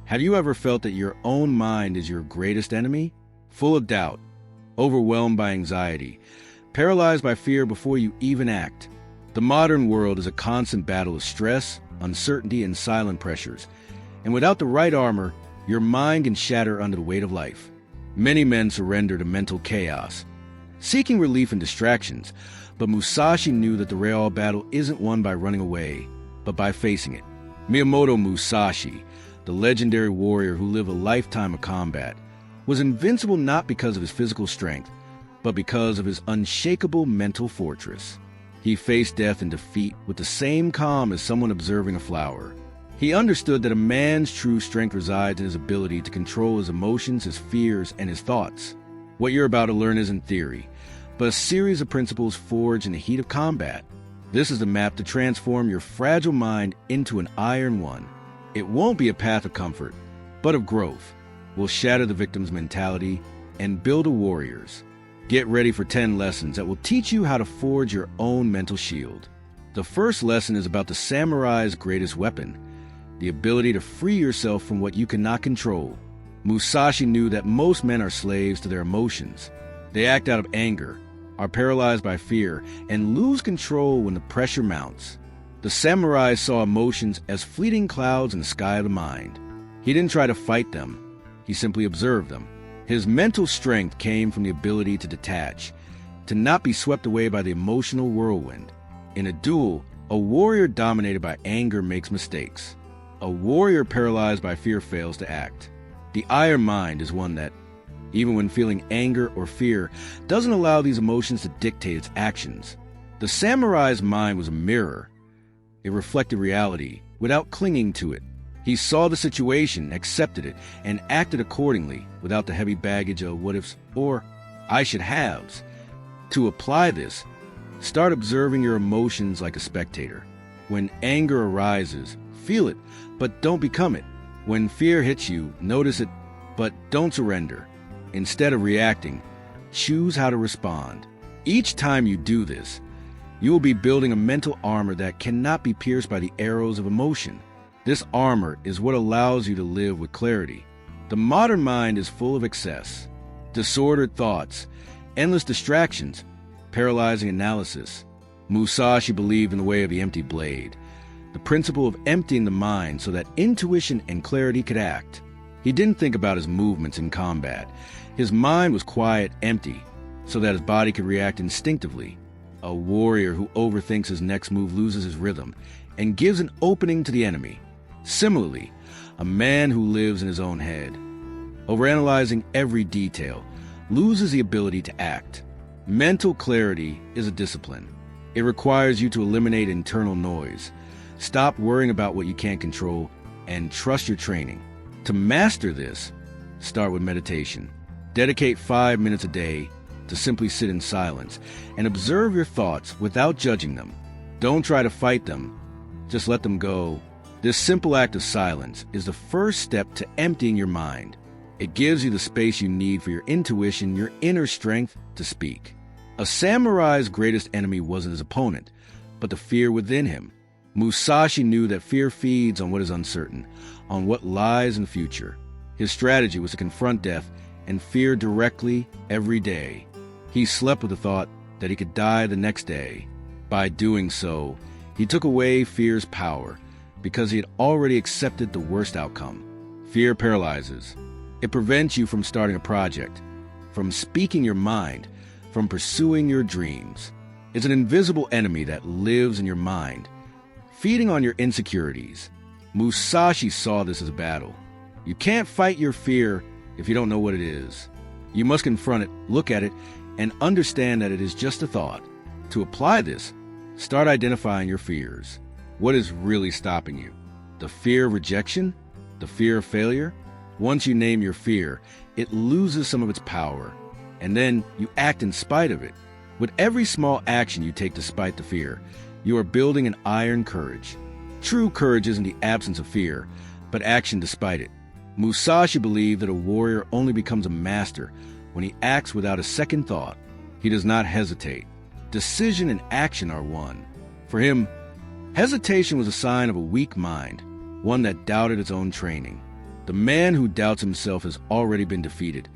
Have you ever felt that your own mind is your greatest enemy? Full of doubt, overwhelmed by anxiety, paralyzed by fear before you even act. The modern world is a constant battle of stress, uncertainty, and silent pressures. And without the right armor, your mind can shatter under the weight of life. Many men surrender to mental chaos, seeking relief in distractions, but Musashi knew that the real battle isn't won by running away, but by facing it. Miyamoto Musashi, the legendary warrior who lived a lifetime of combat, was invincible not because of his physical strength, but because of his unshakable mental fortress. He faced death and defeat with the same calm as someone observing a flower. He understood that a man's true strength resides in his ability to control his emotions, his fears, and his thoughts. What you're about to learn isn't theory, but a series of principles forged in the heat of combat. This is the map to transform your fragile mind into an iron one. It won't be a path of comfort, but of growth. We'll shatter the victim's mentality and build a warrior's. Get ready for 10 lessons that will teach you how to forge your own mental shield. The first lesson is about the samurai's greatest weapon, the ability to free yourself from what you cannot control. Musashi knew that most men are slaves to their emotions. They act out of anger, are paralyzed by fear, and lose control when the pressure mounts. The samurai saw emotions as fleeting clouds in the sky of the mind. He didn't try to fight them. He simply observed them. His mental strength came from the ability to detach, to not be swept away by the emotional whirlwind. In a duel, a warrior dominated by anger makes mistakes. A warrior paralyzed by fear fails to act. The iron mind is one that, even when feeling anger or fear, doesn't allow these emotions to dictate its actions. The samurai's mind was a mirror. It reflected reality without clinging to it. He saw the situation, accepted it, and acted accordingly without the heavy baggage of what-ifs or I should haves. To apply this, start observing your emotions like a spectator. When anger arises, feel it, but don't become it. When fear hits you, notice it, but don't surrender. Instead of reacting, choose how to respond. Each time you do this, you will be building a mental armor that cannot be pierced by the arrows of emotion. This armor is what allows you to live with clarity. The modern mind is full of excess, disordered thoughts, endless distractions, paralyzing analysis. Musashi believed in the way of the empty blade, the principle of emptying the mind so that intuition and clarity could act. He didn't think about his movements in combat. His mind was quiet, empty, so that his body could react instinctively. A warrior who overthinks his next move loses his rhythm and gives an opening to the enemy. Similarly, a man who lives in his own head, overanalyzing every detail, loses the ability to act. Mental clarity is a discipline. It requires you to eliminate internal noise, stop worrying about what you can't control, and trust your training. To master this, start with meditation. Dedicate 5 minutes a day to simply sit in silence and observe your thoughts without judging them. Don't try to fight them, just let them go. This simple act of silence is the first step to emptying your mind. It gives you the space you need for your intuition, your inner strength to speak. A samurai's greatest enemy wasn't his opponent, but the fear within him. Musashi knew that fear feeds on what is uncertain, on what lies in the future. His strategy was to confront death and fear directly every day. He slept with the thought that he could die the next day. By doing so, he took away fear's power because he had already accepted the worst outcome. Fear paralyzes. It prevents you from starting a project, from speaking your mind, from pursuing your dreams. It's an invisible enemy that lives in your mind, feeding on your insecurities. Musashi saw this as a battle. You can't fight your fear if you don't know what it is. You must confront it, look at it, and understand that it is just a thought. To apply this, start identifying your fears. What is really stopping you? The fear of rejection? The fear of failure? Once you name your fear, it loses some of its power, and then you act in spite of it. With every small action you take despite the fear, you are building an iron courage. True courage isn't the absence of fear, but action despite it. Musashi believed that a warrior only becomes a master when he acts without a second thought. He does not hesitate. Decision and action are one. For him, hesitation was a sign of a weak mind, one that doubted its own training. The man who doubts himself has already been defeated.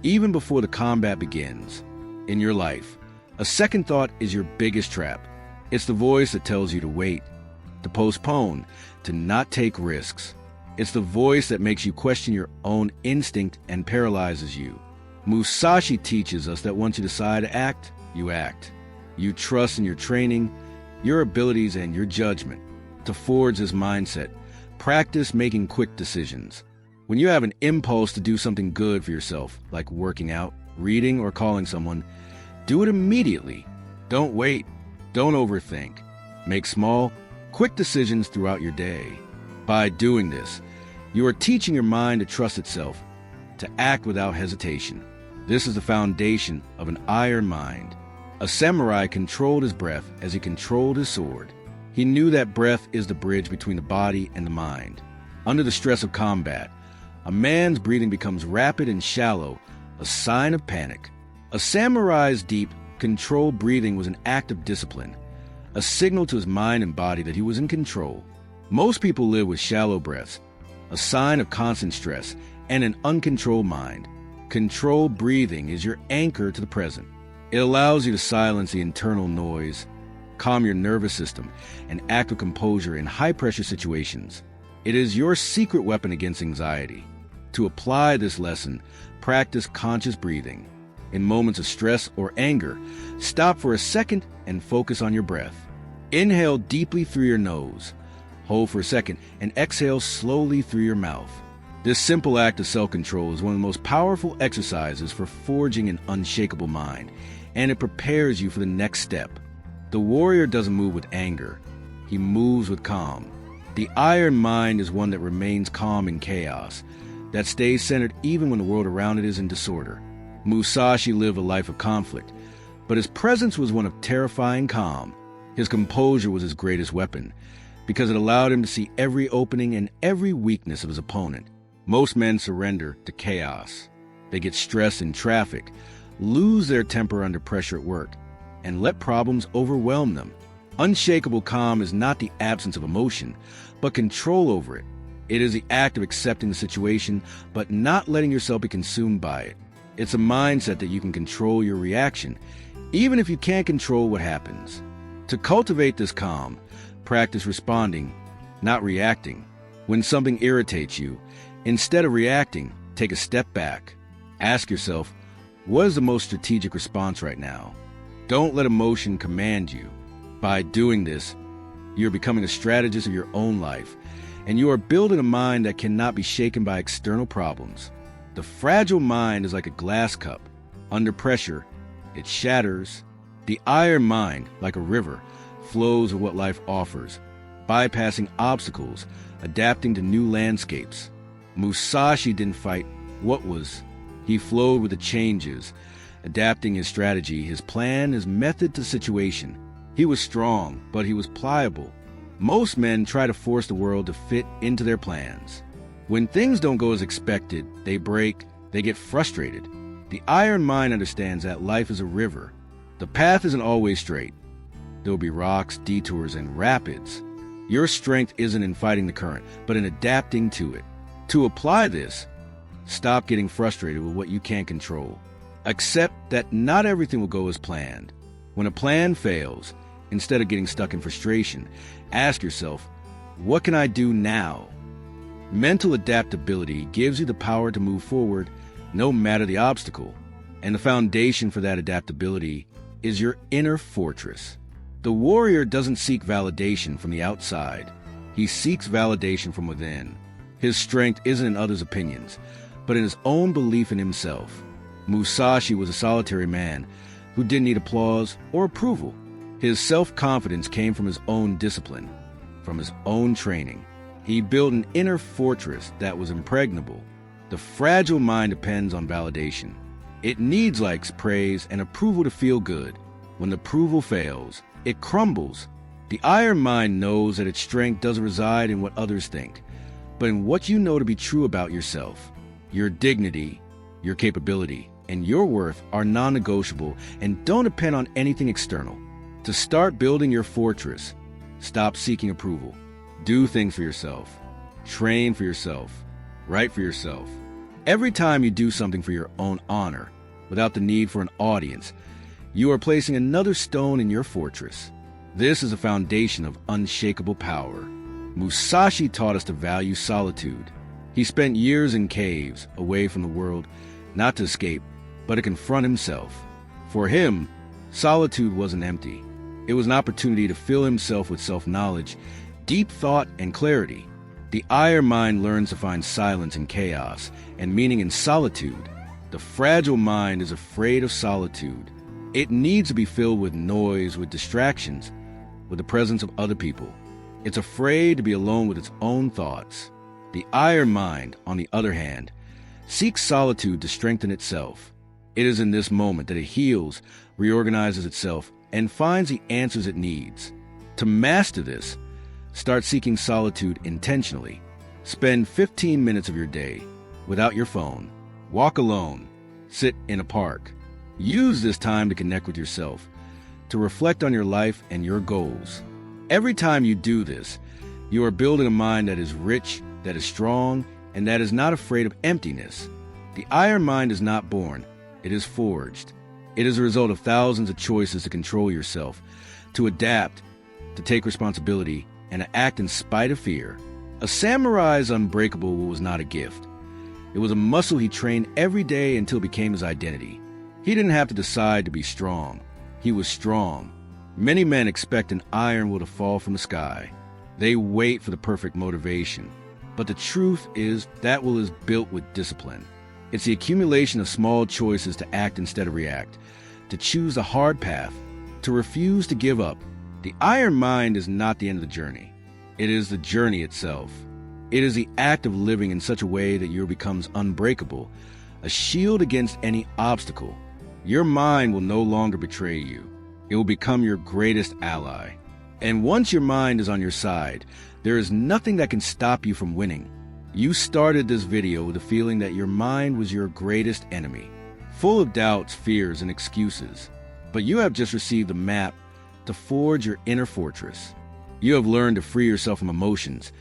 Even before the combat begins, in your life, a second thought is your biggest trap. It's the voice that tells you to wait, to postpone, to not take risks. It's the voice that makes you question your own instinct and paralyzes you. Musashi teaches us that once you decide to act, you act. You trust in your training, your abilities, and your judgment. To forge this mindset, practice making quick decisions. When you have an impulse to do something good for yourself, like working out, reading, or calling someone, do it immediately. Don't wait. Don't overthink. Make small, quick decisions throughout your day. By doing this, you are teaching your mind to trust itself, to act without hesitation. This is the foundation of an iron mind. A samurai controlled his breath as he controlled his sword. He knew that breath is the bridge between the body and the mind. Under the stress of combat, a man's breathing becomes rapid and shallow, a sign of panic. A samurai's deep, controlled breathing was an act of discipline, a signal to his mind and body that he was in control. Most people live with shallow breaths, a sign of constant stress and an uncontrolled mind. Controlled breathing is your anchor to the present. It allows you to silence the internal noise, calm your nervous system, and act with composure in high-pressure situations. It is your secret weapon against anxiety. To apply this lesson, practice conscious breathing. In moments of stress or anger, stop for a second and focus on your breath. Inhale deeply through your nose, hold for a second, and exhale slowly through your mouth. This simple act of self-control is one of the most powerful exercises for forging an unshakable mind, and it prepares you for the next step. The warrior doesn't move with anger. He moves with calm. The iron mind is one that remains calm in chaos, that stays centered even when the world around it is in disorder. Musashi lived a life of conflict, but his presence was one of terrifying calm. His composure was his greatest weapon, because it allowed him to see every opening and every weakness of his opponent. Most men surrender to chaos. They get stressed in traffic, lose their temper under pressure at work, and let problems overwhelm them. Unshakable calm is not the absence of emotion, but control over it. It is the act of accepting the situation, but not letting yourself be consumed by it. It's a mindset that you can control your reaction, even if you can't control what happens. To cultivate this calm, practice responding, not reacting. When something irritates you, instead of reacting, take a step back. Ask yourself, what is the most strategic response right now? Don't let emotion command you. By doing this, you're becoming a strategist of your own life, and you are building a mind that cannot be shaken by external problems. The fragile mind is like a glass cup. Under pressure, it shatters. The iron mind, like a river, flows with what life offers, bypassing obstacles, adapting to new landscapes. Musashi didn't fight what was. He flowed with the changes, adapting his strategy, his plan, his method to the situation. He was strong, but he was pliable. Most men try to force the world to fit into their plans. When things don't go as expected, they break, they get frustrated. The iron mind understands that life is a river. The path isn't always straight. There will be rocks, detours, and rapids. Your strength isn't in fighting the current, but in adapting to it. To apply this, stop getting frustrated with what you can't control. Accept that not everything will go as planned. When a plan fails, instead of getting stuck in frustration, ask yourself, what can I do now? Mental adaptability gives you the power to move forward no matter the obstacle. And the foundation for that adaptability is your inner fortress. The warrior doesn't seek validation from the outside. He seeks validation from within. His strength isn't in others' opinions, but in his own belief in himself. Musashi was a solitary man who didn't need applause or approval. His self-confidence came from his own discipline, from his own training. He built an inner fortress that was impregnable. The fragile mind depends on validation. It needs likes, praise, and approval to feel good. When the approval fails, it crumbles. The iron mind knows that its strength doesn't reside in what others think, but in what you know to be true about yourself. Your dignity, your capability, and your worth are non-negotiable and don't depend on anything external. To start building your fortress, stop seeking approval. Do things for yourself. Train for yourself. Right for yourself. Every time you do something for your own honor, without the need for an audience, you are placing another stone in your fortress. This is a foundation of unshakable power. Musashi taught us to value solitude. He spent years in caves, away from the world, not to escape, but to confront himself. For him, solitude wasn't empty. It was an opportunity to fill himself with self-knowledge, deep thought, and clarity. The iron mind learns to find silence in chaos and meaning in solitude. The fragile mind is afraid of solitude. It needs to be filled with noise, with distractions, with the presence of other people. It's afraid to be alone with its own thoughts. The iron mind, on the other hand, seeks solitude to strengthen itself. It is in this moment that it heals, reorganizes itself, and finds the answers it needs. To master this, start seeking solitude intentionally. Spend 15 minutes of your day without your phone. Walk alone. Sit in a park. Use this time to connect with yourself, to reflect on your life and your goals. Every time you do this, you are building a mind that is rich, that is strong, and that is not afraid of emptiness. The iron mind is not born, it is forged. It is a result of thousands of choices to control yourself, to adapt, to take responsibility, and to act in spite of fear. A samurai's unbreakable was not a gift. It was a muscle he trained every day until it became his identity. He didn't have to decide to be strong. He was strong. Many men expect an iron will to fall from the sky. They wait for the perfect motivation. But the truth is that will is built with discipline. It's the accumulation of small choices to act instead of react, to choose the hard path, to refuse to give up. The iron mind is not the end of the journey. It is the journey itself. It is the act of living in such a way that you becomes unbreakable, a shield against any obstacle. Your mind will no longer betray you. It will become your greatest ally. And once your mind is on your side, there is nothing that can stop you from winning. You started this video with a feeling that your mind was your greatest enemy, full of doubts, fears, and excuses. But you have just received a map to forge your inner fortress. You have learned to free yourself from emotions,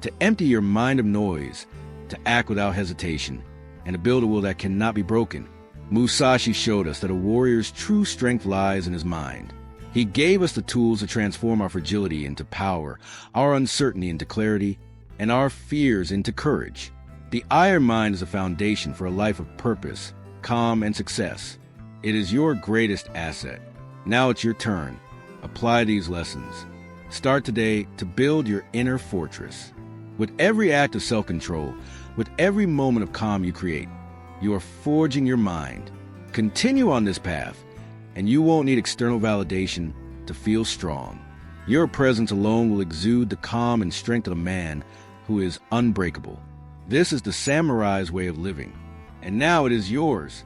to empty your mind of noise, to act without hesitation, and to build a will that cannot be broken. Musashi showed us that a warrior's true strength lies in his mind. He gave us the tools to transform our fragility into power, our uncertainty into clarity, and our fears into courage. The iron mind is a foundation for a life of purpose, calm, and success. It is your greatest asset. Now it's your turn. Apply these lessons. Start today to build your inner fortress. With every act of self-control, with every moment of calm you create, you are forging your mind. Continue on this path, and you won't need external validation to feel strong. Your presence alone will exude the calm and strength of a man who is unbreakable. This is the samurai's way of living, and now it is yours.